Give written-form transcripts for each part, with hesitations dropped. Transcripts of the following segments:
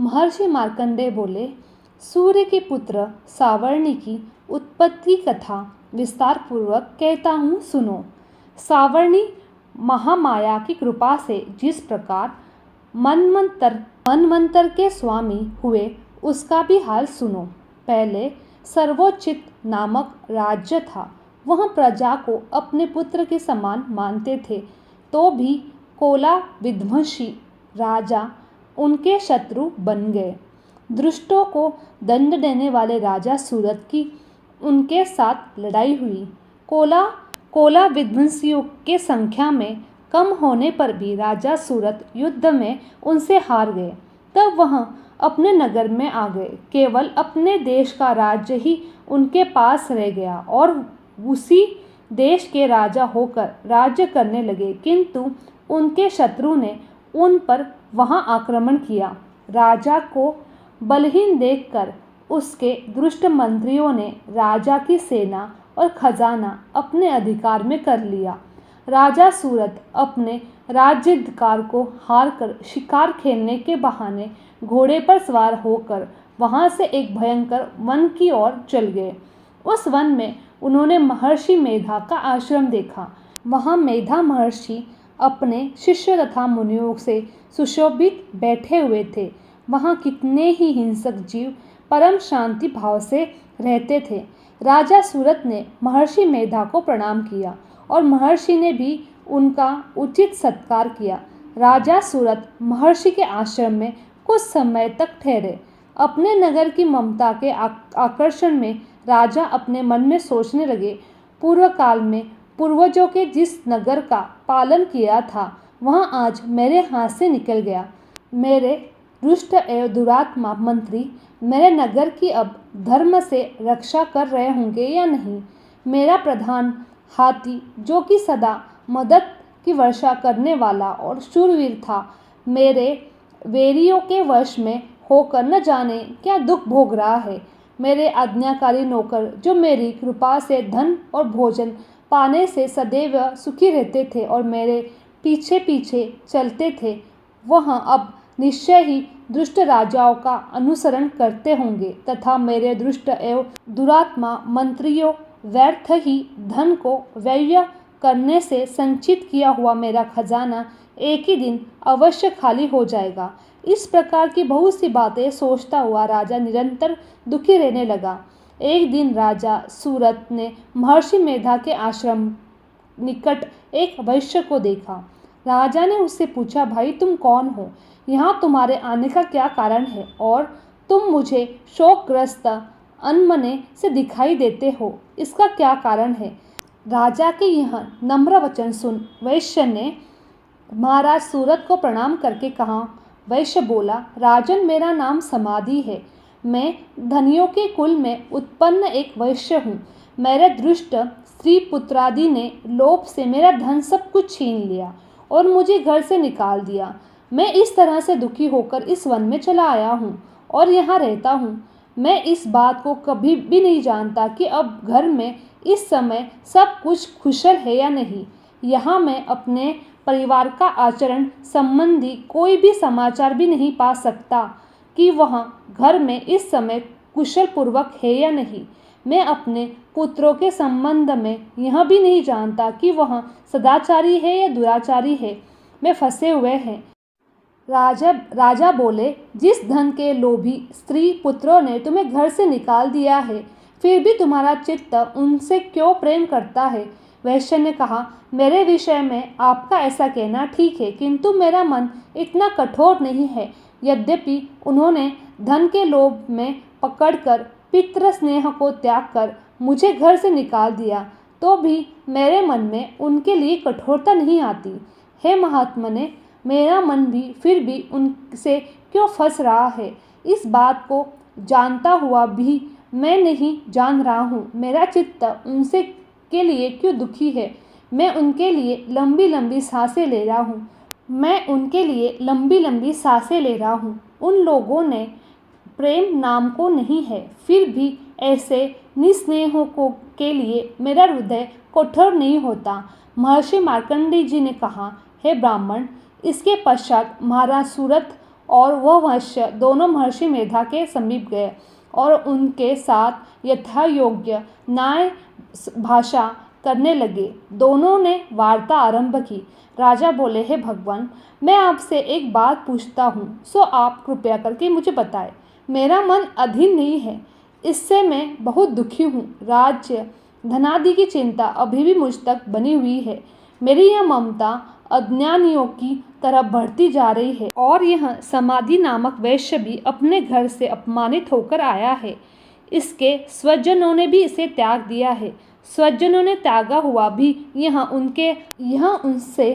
महर्षि मार्कंडेय बोले, सूर्य के पुत्र सावर्णी की उत्पत्ति कथा विस्तार पूर्वक कहता हूँ, सुनो। सावर्णी महामाया की कृपा से जिस प्रकार मनवंतर के स्वामी हुए उसका भी हाल सुनो। पहले सर्वोचित नामक राज्य था। वह प्रजा को अपने पुत्र के समान मानते थे, तो भी कोला विध्वंसी राजा उनके शत्रु बन गए। दुष्टों को दंड देने वाले राजा सूरत की उनके साथ लड़ाई हुई। कोला विध्वंसियों के संख्या में कम होने पर भी राजा सूरत युद्ध में उनसे हार गए। तब वह अपने नगर में आ गए। केवल अपने देश का राज्य ही उनके पास रह गया और उसी देश के राजा होकर राज्य करने लगे, किंतु उनके शत्रु ने उन पर वहां आक्रमण किया। राजा को बलहीन देखकर उसके दुष्ट मंत्रियों ने राजा की सेना और खजाना अपने अधिकार में कर लिया। राजा सूरत अपने राज्याधिकार को हार कर शिकार खेलने के बहाने घोड़े पर सवार होकर वहां से एक भयंकर वन की ओर चल गए। उस वन में उन्होंने महर्षि मेधा का आश्रम देखा। वहां मेधा महर्षि अपने शिष्य तथा मुनियों से सुशोभित बैठे हुए थे। वहां कितने ही हिंसक जीव परम शांति भाव से रहते थे। राजा सूरत ने महर्षि मेधा को प्रणाम किया और महर्षि ने भी उनका उचित सत्कार किया। राजा सूरत महर्षि के आश्रम में कुछ समय तक ठहरे। अपने नगर की ममता के आकर्षण में राजा अपने मन में सोचने लगे, पूर्व काल में पूर्वजों के जिस नगर का पालन किया था वह आज मेरे हाथ से निकल गया। मेरे दुष्ट एवं दुरात्मा मंत्री मेरे नगर की अब धर्म से रक्षा कर रहे होंगे या नहीं। मेरा प्रधान हाथी, जो कि सदा मदद की वर्षा करने वाला और शूरवीर था, मेरे वेरियों के वश में होकर न जाने क्या दुख भोग रहा है। मेरे आज्ञाकारी नौकर, जो मेरी कृपा से धन और भोजन पाने से सदैव सुखी रहते थे और मेरे पीछे पीछे चलते थे, वह अब निश्चय ही दुष्ट राजाओं का अनुसरण करते होंगे तथा मेरे दुष्ट एवं दुरात्मा मंत्रियों व्यर्थ ही धन को व्यय करने से संचित किया हुआ मेरा खजाना एक ही दिन अवश्य खाली हो जाएगा। इस प्रकार की बहुत सी बातें सोचता हुआ राजा निरंतर दुखी रहने लगा। एक दिन राजा सूरत ने महर्षि मेधा के आश्रम निकट एक वैश्य को देखा। राजा ने उससे पूछा, भाई तुम कौन हो? यहाँ तुम्हारे आने का क्या कारण है और तुम मुझे शोकग्रस्त अनमने से दिखाई देते हो, इसका क्या कारण है? राजा के यह नम्र वचन सुन वैश्य ने महाराज सूरत को प्रणाम करके कहा। वैश्य बोला, राजन, मेरा नाम समाधि है। मैं धनियों के कुल में उत्पन्न एक वैश्य हूँ। मेरे दुष्ट स्त्री पुत्रादि ने लोभ से मेरा धन सब कुछ छीन लिया और मुझे घर से निकाल दिया। मैं इस तरह से दुखी होकर इस वन में चला आया हूँ और यहाँ रहता हूँ। मैं इस बात को कभी भी नहीं जानता कि अब घर में इस समय सब कुछ कुशल है या नहीं। यहाँ मैं अपने परिवार का आचरण संबंधी कोई भी समाचार भी नहीं पा सकता कि वह घर में इस समय कुशल पूर्वक है या नहीं। मैं अपने पुत्रों के संबंध में यह भी नहीं जानता कि वह सदाचारी है या दुराचारी है। मैं फंसे हुए हैं। राजा बोले, जिस धन के लोभी स्त्री पुत्रों ने तुम्हें घर से निकाल दिया है, फिर भी तुम्हारा चित्त उनसे क्यों प्रेम करता है? वैश्य ने कहा, मेरे विषय में आपका ऐसा कहना ठीक है, किंतु मेरा मन इतना कठोर नहीं है। यद्यपि उन्होंने धन के लोभ में पकड़कर पितृ स्नेह को त्याग कर मुझे घर से निकाल दिया, तो भी मेरे मन में उनके लिए कठोरता नहीं आती। हे महात्मने, मेरा मन भी फिर भी उनसे क्यों फंस रहा है? इस बात को जानता हुआ भी मैं नहीं जान रहा हूँ। मेरा चित्त उनसे के लिए क्यों दुखी है? मैं उनके लिए लंबी लंबी सांसें ले रहा हूँ। उन लोगों ने प्रेम नाम को नहीं है, फिर भी ऐसे निस्नेहों के लिए मेरा हृदय कठोर नहीं होता। महर्षि मार्कंडेय जी ने कहा, हे ब्राह्मण, इसके पश्चात महाराज सूरत और वह वैश्य दोनों महर्षि मेधा के समीप गए और उनके साथ यथा योग्य न्याय भाषा करने लगे। दोनों ने वार्ता आरंभ की। राजा बोले, हे भगवान, मैं आपसे एक बात पूछता हूँ, सो आप कृपया करके मुझे बताएं। मेरा मन अधीन नहीं है, इससे मैं बहुत दुखी हूँ। राज्य धनादि की चिंता अभी भी मुझ तक बनी हुई है। मेरी यह ममता अज्ञानियों की तरह बढ़ती जा रही है और यह समाधि नामक वैश्य भी अपने घर से अपमानित होकर आया है। इसके स्वजनों ने भी इसे त्याग दिया है। स्वजनों ने त्यागा हुआ भी यह उनसे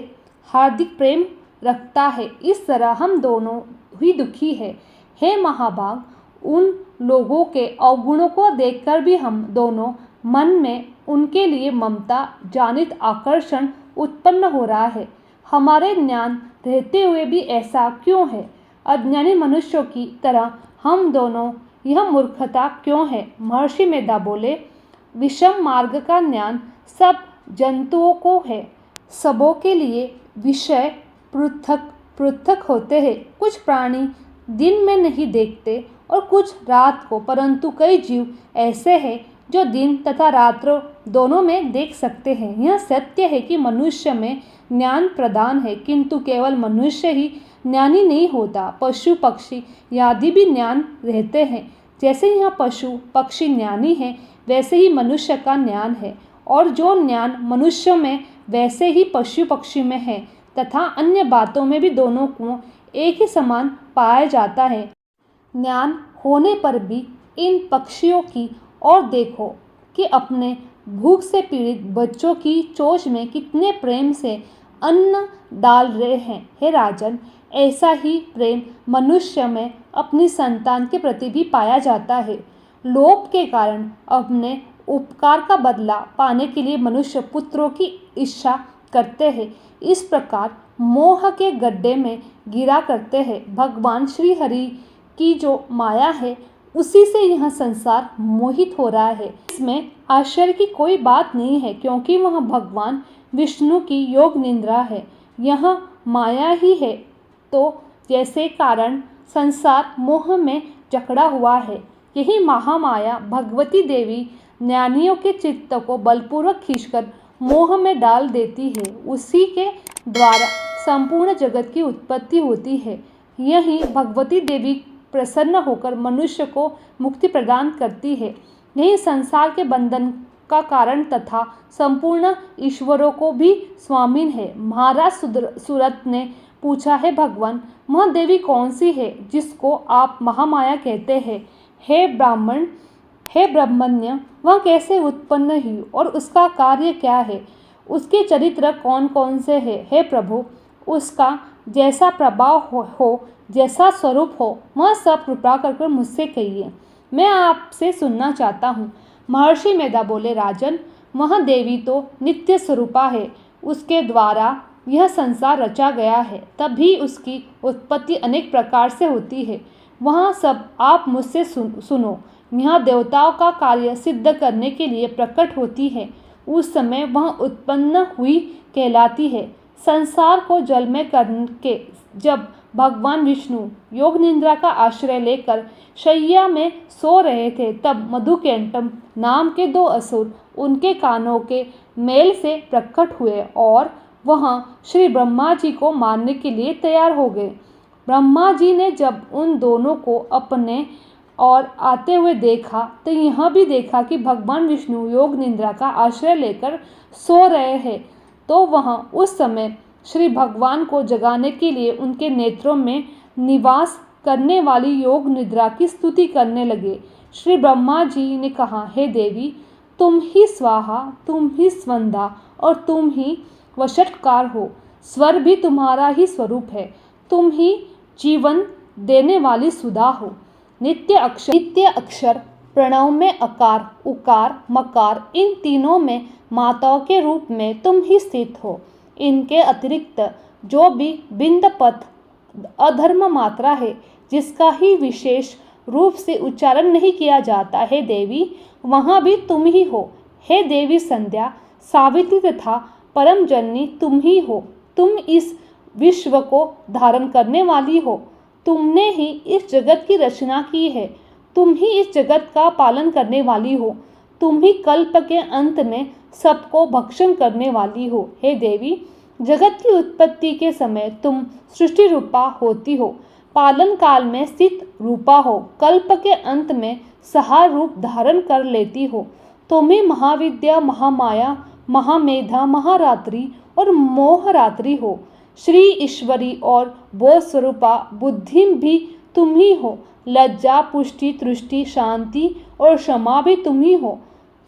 हार्दिक प्रेम रखता है। इस तरह हम दोनों ही दुखी है। हे महाभाग, उन लोगों के अवगुणों को देखकर भी हम दोनों मन में उनके लिए ममता जानित आकर्षण उत्पन्न हो रहा है। हमारे ज्ञान रहते हुए भी ऐसा क्यों है? अज्ञानी मनुष्यों की तरह हम दोनों यह मूर्खता क्यों है? महर्षि मेधा बोले, विषम मार्ग का ज्ञान सब जंतुओं को है। सबों के लिए विषय पृथक पृथक होते हैं। कुछ प्राणी दिन में नहीं देखते और कुछ रात को, परंतु कई जीव ऐसे हैं जो दिन तथा रात्र दोनों में देख सकते हैं। यह सत्य है कि मनुष्य में ज्ञान प्रधान है, किंतु केवल मनुष्य ही ज्ञानी नहीं होता। पशु पक्षी आदि भी ज्ञान रहते हैं। जैसे यह पशु पक्षी ज्ञानी है, वैसे ही मनुष्य का ज्ञान है, और जो ज्ञान मनुष्य में वैसे ही पशु पक्षी में है तथा अन्य बातों में भी दोनों को एक ही समान पाया जाता है। ज्ञान होने पर भी इन पक्षियों की ओर देखो कि अपने भूख से पीड़ित बच्चों की चोंच में कितने प्रेम से अन्न डाल रहे हैं। हे राजन, ऐसा ही प्रेम मनुष्य में अपनी संतान के प्रति भी पाया जाता है। लोभ के कारण अपने उपकार का बदला पाने के लिए मनुष्य पुत्रों की इच्छा करते हैं। इस प्रकार मोह के गड्ढे में गिरा करते हैं। भगवान श्री हरि की जो माया है, उसी से यह संसार मोहित हो रहा है। इसमें आश्चर्य की कोई बात नहीं है, क्योंकि वह भगवान विष्णु की योग निद्रा है। यह माया ही है तो जैसे कारण संसार मोह में जकड़ा हुआ है, यही महामाया भगवती देवी ज्ञानियों के चित्त को बलपूर्वक खींचकर मोह में डाल देती है। उसी के द्वारा संपूर्ण जगत की उत्पत्ति होती है। यही भगवती देवी प्रसन्न होकर मनुष्य को मुक्ति प्रदान करती है। यही संसार के बंधन का कारण तथा संपूर्ण ईश्वरों को भी स्वामीन है। महाराज सूरत ने पूछा, है भगवान, वह देवी कौन सी है जिसको आप महामाया कहते हैं? हे ब्राह्मण, हे ब्रह्मण्य, वह कैसे उत्पन्न हुई और उसका कार्य क्या है? उसके चरित्र कौन कौन से हैं? हे प्रभु, उसका जैसा प्रभाव हो जैसा स्वरूप हो, वह सब कृपा कर मुझसे कहिए, मैं आपसे सुनना चाहता हूँ। महर्षि मेधा बोले, राजन, वह देवी तो नित्य स्वरूपा है। उसके द्वारा यह संसार रचा गया है, तभी उसकी उत्पत्ति अनेक प्रकार से होती है। वह सब आप मुझसे सुनो। यह देवताओं का कार्य सिद्ध करने के लिए प्रकट होती है। उस समय वह उत्पन्न हुई कहलाती है। संसार को जल में करके जब भगवान विष्णु योग निद्रा का आश्रय लेकर शैया में सो रहे थे, तब मधुकैटभ नाम के दो असुर उनके कानों के मेल से प्रकट हुए और वह श्री ब्रह्मा जी को मारने के लिए तैयार हो गए। ब्रह्मा जी ने जब उन दोनों को अपने और आते हुए देखा, तो यह भी देखा कि भगवान विष्णु योग निद्रा का आश्रय लेकर सो रहे हैं। तो वह उस समय श्री भगवान को जगाने के लिए उनके नेत्रों में निवास करने वाली योग निद्रा की स्तुति करने लगे। श्री ब्रह्मा जी ने कहा, हे देवी, तुम ही स्वाहा, तुम ही स्वंदा और तुम ही वषटकार हो। स्वर भी तुम्हारा ही स्वरूप है। तुम ही जीवन देने वाली सुधा हो। नित्य अक्षर प्रणव में अकार, उकार, मकार, इन तीनों में माताओं के रूप में तुम ही स्थित हो। इनके अतिरिक्त जो भी बिंद पथ अधर्म मात्रा है, जिसका ही विशेष रूप से उच्चारण नहीं किया जाता है देवी, वहाँ भी तुम ही हो। हे देवी संध्या, सावित्री तथा परम जननी तुम ही हो। तुम इस विश्व को धारण करने वाली हो। तुमने ही इस जगत की रचना की है, तुम ही इस जगत का पालन करने वाली हो, तुम ही कल्प के अंत में सबको भक्षण करने वाली हो। हे देवी, जगत की उत्पत्ति के समय तुम सृष्टि रूपा होती हो, पालन काल में स्थित रूपा हो, कल्प के अंत में सहार रूप धारण कर लेती हो। तुम ही महाविद्या, महामाया, महामेधा, महारात्रि और मोहरात्रि हो। श्री ईश्वरी और बोध स्वरूपा बुद्धि भी तुम ही हो। लज्जा, पुष्टि, तुष्टि, शांति और क्षमा भी तुम ही हो।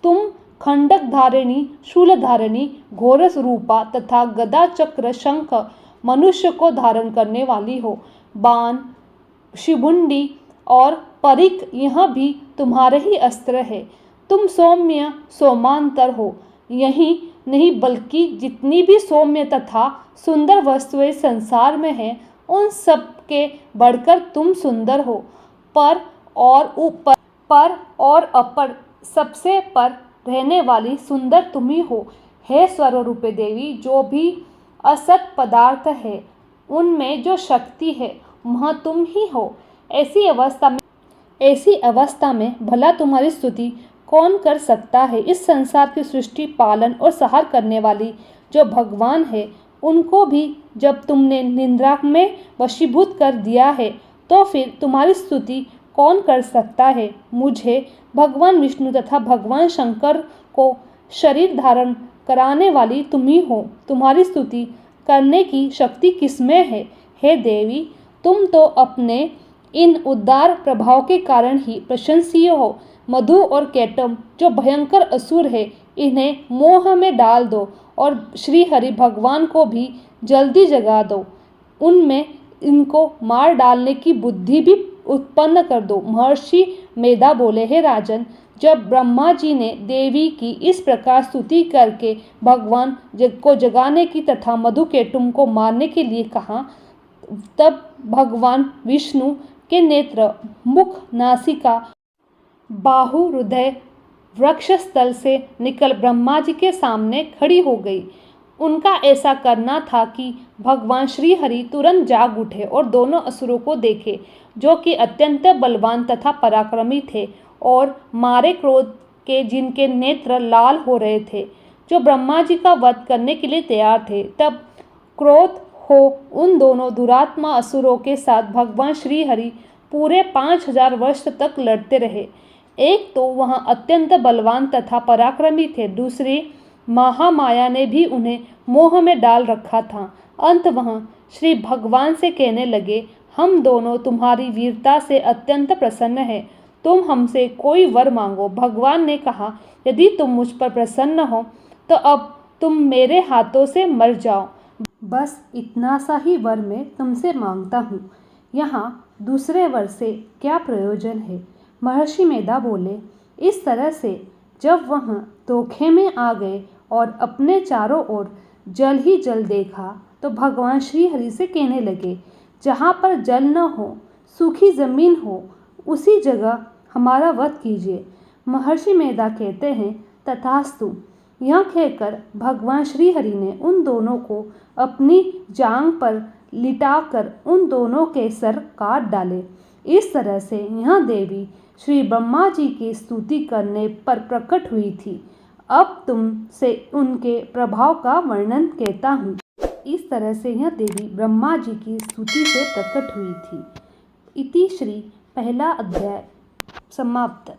तुम खंडक धारिणी, शूल धारिणी, घोरस रूपा तथा गदा, चक्र, शंख मनुष्य को धारण करने वाली हो। बाण, शिबुंडी और परिक यह भी तुम्हारे ही अस्त्र है। तुम सौम्य सोमांतर हो। यही नहीं बल्कि जितनी भी सौम्य तथा सुंदर वस्तुएं संसार में हैं, उन सब के बढ़कर तुम सुंदर हो। पर और अपर, सबसे पर रहने वाली सुंदर तुम ही हो। हे स्वरूपे देवी, जो भी असत पदार्थ है उनमें जो शक्ति है वह तुम ही हो। ऐसी अवस्था में भला तुम्हारी स्तुति कौन कर सकता है। इस संसार की सृष्टि, पालन और सहार करने वाली जो भगवान है, उनको भी जब तुमने निद्रा में वशीभूत कर दिया है, तो फिर तुम्हारी स्तुति कौन कर सकता है। मुझे भगवान विष्णु तथा भगवान शंकर को शरीर धारण कराने वाली तुम ही हो। तुम्हारी स्तुति करने की शक्ति किसमें है। हे देवी, तुम तो अपने इन उदार प्रभाव के कारण ही प्रशंसीय हो। मधु और कैटम जो भयंकर असुर है, इन्हें मोह में डाल दो और श्री हरि भगवान को भी जल्दी जगा दो। उनमें इनको मार डालने की बुद्धि भी उत्पन्न कर दो। महर्षि मेधा बोले, हे राजन, जब ब्रह्मा जी ने देवी की इस प्रकार स्तुति करके भगवान को जगाने की तथा मधुकेटुम को मारने के लिए कहा, तब भगवान विष्णु के नेत्र, मुख, नासिका, बाहु, हृदय वृक्ष स्थल से निकल ब्रह्मा जी के सामने खड़ी हो गई। उनका ऐसा करना था कि भगवान श्री हरि तुरंत जाग उठे और दोनों असुरों को देखे, जो कि अत्यंत बलवान तथा पराक्रमी थे और मारे क्रोध के जिनके नेत्र लाल हो रहे थे, जो ब्रह्मा जी का वध करने के लिए तैयार थे। तब क्रोध हो उन दोनों दुरात्मा असुरों के साथ भगवान श्री हरि पूरे 5000 वर्ष तक लड़ते रहे। एक तो वहाँ अत्यंत बलवान तथा पराक्रमी थे, दूसरी महामाया ने भी उन्हें मोह में डाल रखा था। अंत वहाँ श्री भगवान से कहने लगे, हम दोनों तुम्हारी वीरता से अत्यंत प्रसन्न हैं, तुम हमसे कोई वर मांगो। भगवान ने कहा, यदि तुम मुझ पर प्रसन्न हो तो अब तुम मेरे हाथों से मर जाओ। बस इतना सा ही वर मैं तुमसे मांगता हूँ, यहाँ दूसरे वर से क्या प्रयोजन है। महर्षि मेधा बोले, इस तरह से जब वह धोखे में आ गए और अपने चारों ओर जल ही जल देखा, तो भगवान श्री हरि से कहने लगे, जहाँ पर जल न हो, सूखी जमीन हो, उसी जगह हमारा वध कीजिए। महर्षि मेधा कहते हैं, तथास्तु। यह कहकर भगवान श्री हरि ने उन दोनों को अपनी जांघ पर लिटाकर उन दोनों के सर काट डाले। इस तरह से यह देवी श्री ब्रह्मा जी की स्तुति करने पर प्रकट हुई थी। अब तुमसे उनके प्रभाव का वर्णन कहता हूँ। इस तरह से यह देवी ब्रह्मा जी की स्तुति से प्रकट हुई थी। इति श्री पहला अध्याय समाप्त।